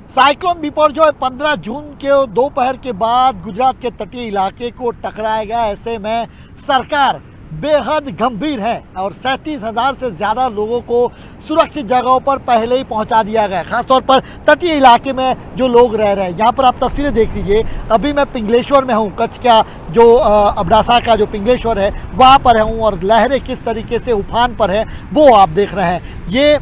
Cyclone Biparjoy 15 जून के दोपहर के बाद गुजरात के तटीय इलाके को टकराएगा। ऐसे में सरकार बेहद गंभीर है और 37,000 से ज़्यादा लोगों को सुरक्षित जगहों पर पहले ही पहुंचा दिया गया। खासतौर पर तटीय इलाके में जो लोग रह रहे हैं, यहाँ पर आप तस्वीरें देख लीजिए। अभी मैं पिंगलेश्वर में हूँ, कच्छ का जो अबडासा का जो पिंगलेश्वर है वहाँ पर हूँ और लहरें किस तरीके से उफान पर है वो आप देख रहे हैं। ये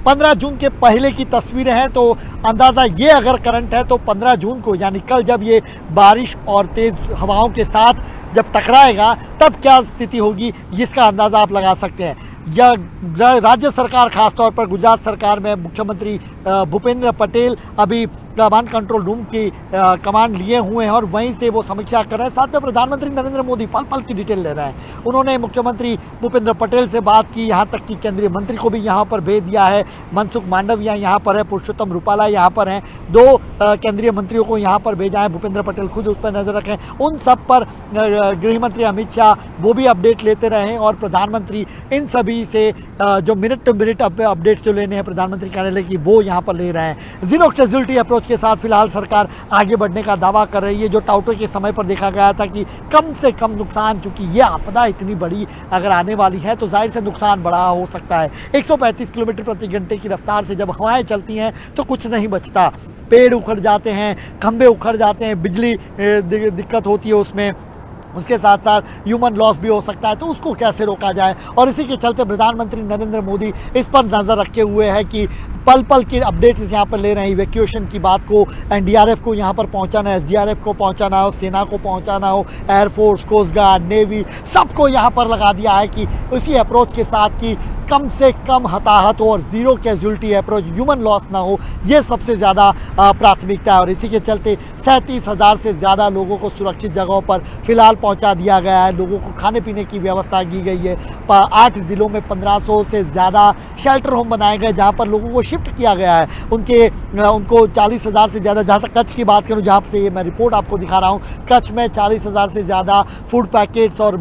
15 जून के पहले की तस्वीरें हैं, तो अंदाज़ा ये अगर करंट है तो 15 जून को यानी कल जब ये बारिश और तेज़ हवाओं के साथ जब टकराएगा तब क्या स्थिति होगी इसका अंदाज़ा आप लगा सकते हैं। या राज्य सरकार खासतौर पर गुजरात सरकार में मुख्यमंत्री भूपेंद्र पटेल अभी कमांड कंट्रोल रूम की कमांड लिए हुए हैं और वहीं से वो समीक्षा कर रहे हैं। साथ में प्रधानमंत्री नरेंद्र मोदी पल पल की डिटेल ले रहे हैं। उन्होंने मुख्यमंत्री भूपेंद्र पटेल से बात की, यहाँ तक कि केंद्रीय मंत्री को भी यहाँ पर भेज दिया है। मनसुख मांडविया यहाँ पर है, पुरुषोत्तम रूपाला यहाँ पर हैं, 2 केंद्रीय मंत्रियों को यहाँ पर भेजा है। भूपेंद्र पटेल खुद उस पर नज़र रखें। उन सब पर गृह मंत्री अमित शाह वो भी अपडेट लेते रहे और प्रधानमंत्री इन सभी से जो मिनट टू मिनट अपडेट्स जो लेने हैं प्रधानमंत्री कार्यालय की वो यहाँ पर ले रहे हैं। जीरो कैजुअल्टी अप्रोच के साथ फिलहाल सरकार आगे बढ़ने का दावा कर रही है। जो टाउटो के समय पर देखा गया था कि कम से कम नुकसान, चूंकि ये आपदा इतनी बड़ी अगर आने वाली है तो जाहिर से नुकसान बड़ा हो सकता है। 135 किलोमीटर प्रति घंटे की रफ्तार से जब हवाएं चलती हैं तो कुछ नहीं बचता। पेड़ उखड़ जाते हैं, खंभे उखड़ जाते हैं, बिजली दिक्कत होती है उसमें, उसके साथ साथ ह्यूमन लॉस भी हो सकता है। तो उसको कैसे रोका जाए, और इसी के चलते प्रधानमंत्री नरेंद्र मोदी इस पर नज़र रखे हुए हैं कि पल पल के अपडेट्स यहाँ पर ले रहे हैं। इवैक्यूएशन की बात को, एनडीआरएफ को यहाँ पर पहुँचाना है, एसडीआरएफ को पहुँचाना हो, सेना को पहुँचाना हो, एयरफोर्स, कोस्ट गार्ड, नेवी, सबको यहाँ पर लगा दिया है कि उसी अप्रोच के साथ कि कम से कम हताहत हो और zero casualty approach, human loss ना हो, ये सबसे ज़्यादा प्राथमिकता है। और इसी के चलते 37,000 से ज़्यादा लोगों को सुरक्षित जगहों पर फिलहाल पहुंचा दिया गया है। लोगों को खाने पीने की व्यवस्था की गई है। 8 ज़िलों में 1500 से ज़्यादा शेल्टर होम बनाए गए जहां पर लोगों को शिफ्ट किया गया है। उनको 40,000 से ज़्यादा, जहाँ तक कच्छ की बात करूँ जहाँ से ये मैं रिपोर्ट आपको दिखा रहा हूँ, कच्छ में 40,000 से ज़्यादा फूड पैकेट्स और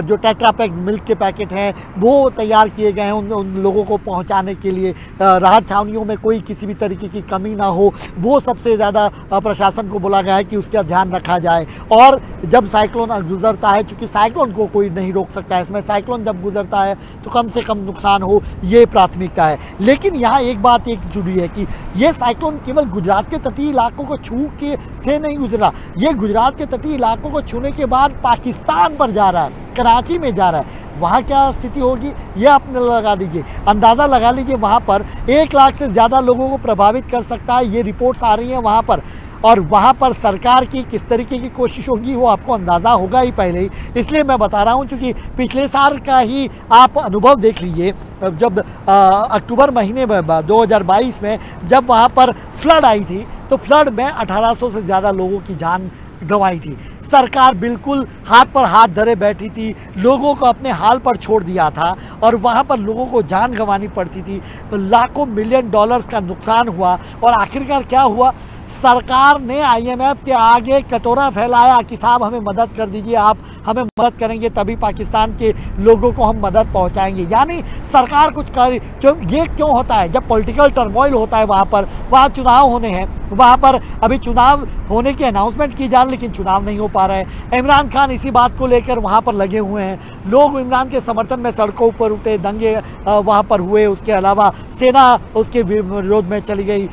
जो टेट्रा पैक मिल्क के पैकेट हैं वो तैयार किए गए हैं उन लोगों को पहुंचाने के लिए। राहत छावनियों में कोई किसी भी तरीके की कमी ना हो, वो सबसे ज़्यादा प्रशासन को बोला गया है कि उसका ध्यान रखा जाए। और जब साइक्लोन गुजरता है, चूँकि साइक्लोन को कोई नहीं रोक सकता है, इसमें साइक्लोन जब गुजरता है तो कम से कम नुकसान हो, ये प्राथमिकता है। लेकिन यहाँ एक बात एक जुड़ी है कि ये साइक्लोन केवल गुजरात के तटीय इलाकों को छू के से नहीं गुजरा, ये गुजरात के तटीय इलाकों को छूने के बाद पाकिस्तान पर जा रहा है, कराची में जा रहा है। वहाँ क्या स्थिति होगी ये आप लगा लीजिए, अंदाज़ा लगा लीजिए। वहाँ पर 1 लाख से ज़्यादा लोगों को प्रभावित कर सकता है, ये रिपोर्ट्स आ रही हैं वहाँ पर। और वहाँ पर सरकार की किस तरीके की कोशिश होगी वो आपको अंदाज़ा होगा ही पहले ही, इसलिए मैं बता रहा हूँ। क्योंकि पिछले साल का ही आप अनुभव देख लीजिए, जब अक्टूबर महीने में 2022 में जब वहाँ पर फ्लड आई थी तो फ्लड में 1800 से ज़्यादा लोगों की जान गंवाई थी। सरकार बिल्कुल हाथ पर हाथ धरे बैठी थी, लोगों को अपने हाल पर छोड़ दिया था और वहाँ पर लोगों को जान गंवानी पड़ती थी। लाखों मिलियन डॉलर्स का नुकसान हुआ और आखिरकार क्या हुआ, सरकार ने आईएमएफ के आगे कटोरा फैलाया कि साहब हमें मदद कर दीजिए, आप हमें मदद करेंगे तभी पाकिस्तान के लोगों को हम मदद पहुंचाएंगे। यानी सरकार कुछ कर, ये क्यों होता है जब पॉलिटिकल टर्मोइल होता है वहाँ चुनाव होने हैं, वहाँ पर अभी चुनाव होने की अनाउंसमेंट की जा रही लेकिन चुनाव नहीं हो पा रहा है। इमरान खान इसी बात को लेकर वहाँ पर लगे हुए हैं, लोग इमरान के समर्थन में सड़कों पर उठे, दंगे वहाँ पर हुए। उसके अलावा सेना उसके विरोध में चली गई,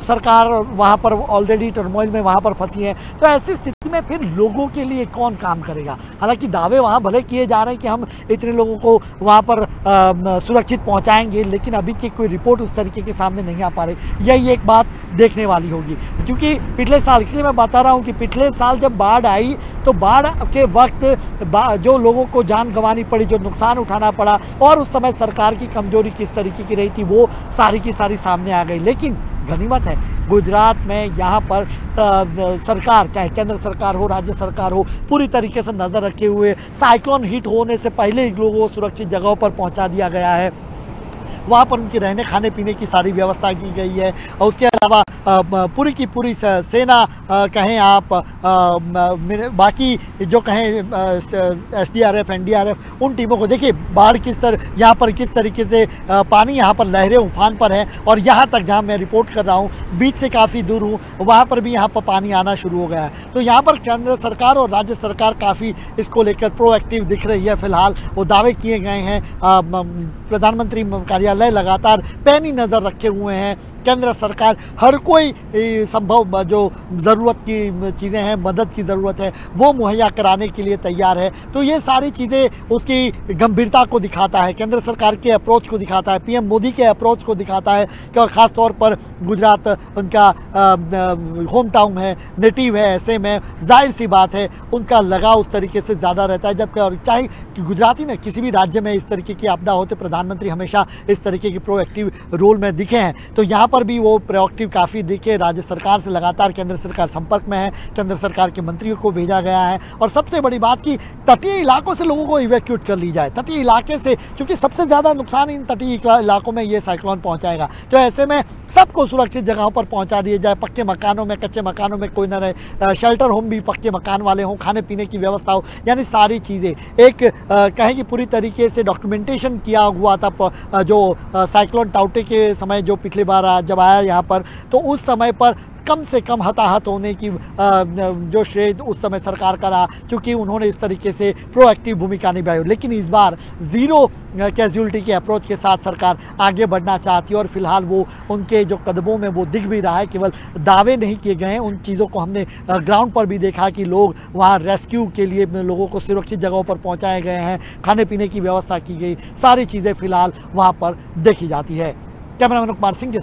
सरकार वहाँ पर ऑलरेडी टर्मोइल में वहाँ पर फंसी है। तो ऐसी स्थिति में फिर लोगों के लिए कौन काम करेगा। हालांकि दावे वहाँ भले किए जा रहे हैं कि हम इतने लोगों को वहाँ पर सुरक्षित पहुँचाएंगे, लेकिन अभी की कोई रिपोर्ट उस तरीके के सामने नहीं आ पा रही। यही एक बात देखने वाली होगी, क्योंकि पिछले साल, इसलिए मैं बता रहा हूँ कि पिछले साल जब बाढ़ आई तो बाढ़ के वक्त जो लोगों को जान गंवानी पड़ी, जो नुकसान उठाना पड़ा और उस समय सरकार की कमजोरी किस तरीके की रही थी वो सारी की सारी सामने आ गई। लेकिन गनीमत है गुजरात में यहाँ पर सरकार, चाहे केंद्र सरकार हो, राज्य सरकार हो, पूरी तरीके से नज़र रखे हुए साइक्लोन हिट होने से पहले ही लोगों को सुरक्षित जगहों पर पहुँचा दिया गया है। वहाँ पर उनके रहने खाने पीने की सारी व्यवस्था की गई है। और उसके अलावा पूरी की पूरी सेना कहें आप, बाकी जो कहें SDRF NDRF, उन टीमों को देखिए बाढ़ यहाँ पर किस तरीके से पानी यहाँ पर लहरें उफान पर है। और यहाँ तक जहाँ मैं रिपोर्ट कर रहा हूँ, बीच से काफ़ी दूर हूँ, वहाँ पर भी यहाँ पर पानी आना शुरू हो गया है। तो यहाँ पर केंद्र सरकार और राज्य सरकार काफ़ी इसको लेकर प्रोएक्टिव दिख रही है। फिलहाल वो दावे किए गए हैं, प्रधानमंत्री कार्यालय लगातार पैनी नज़र रखे हुए हैं। केंद्र सरकार हर कोई संभव जो ज़रूरत की चीज़ें हैं, मदद की ज़रूरत है, वो मुहैया कराने के लिए तैयार है। तो ये सारी चीज़ें उसकी गंभीरता को दिखाता है, केंद्र सरकार के अप्रोच को दिखाता है, PM मोदी के अप्रोच को दिखाता है कि और ख़ास तौर पर गुजरात उनका होम टाउन है, नेटिव है, ऐसे में जाहिर सी बात है उनका लगाव उस तरीके से ज़्यादा रहता है। जबकि और चाहे कि गुजराती ने किसी भी राज्य में इस तरीके की आपदा होते प्रधानमंत्री हमेशा इस तरीके की प्रोएक्टिव रोल में दिखे हैं। तो यहाँ पर भी वो प्रोएक्टिव काफ़ी दिखे। राज्य सरकार से लगातार केंद्र सरकार संपर्क में है, केंद्र सरकार के मंत्रियों को भेजा गया है। और सबसे बड़ी बात कि तटीय इलाकों से लोगों को इवैक्यूएट कर ली जाए, तटीय इलाके से, क्योंकि सबसे ज़्यादा नुकसान इन तटीय इलाकों में ये साइक्लोन पहुँचाएगा। तो ऐसे में सबको सुरक्षित जगहों पर पहुँचा दिया जाए, पक्के मकानों में, कच्चे मकानों में कोई ना रहे, शेल्टर होम भी पक्के मकान वाले हों, खाने पीने की व्यवस्था हो, यानी सारी चीज़ें एक कहें कि पूरी तरीके से डॉक्यूमेंटेशन किया हुआ था। जो साइक्लोन टाउटे के समय जो पिछली बार जब आया यहाँ पर, तो उस समय पर कम से कम हताहत होने की जो श्रेय उस समय सरकार का रहा, क्योंकि उन्होंने इस तरीके से प्रोएक्टिव भूमिका निभाई। लेकिन इस बार ज़ीरो कैजुअलिटी के अप्रोच के साथ सरकार आगे बढ़ना चाहती है। और फिलहाल वो उनके जो कदमों में वो दिख भी रहा है, केवल दावे नहीं किए गए हैं, उन चीज़ों को हमने ग्राउंड पर भी देखा कि लोग वहाँ रेस्क्यू के लिए लोगों को सुरक्षित जगहों पर पहुँचाए गए हैं, खाने पीने की व्यवस्था की गई, सारी चीज़ें फिलहाल वहाँ पर देखी जाती है। कैमरामैन कुमार सिंह के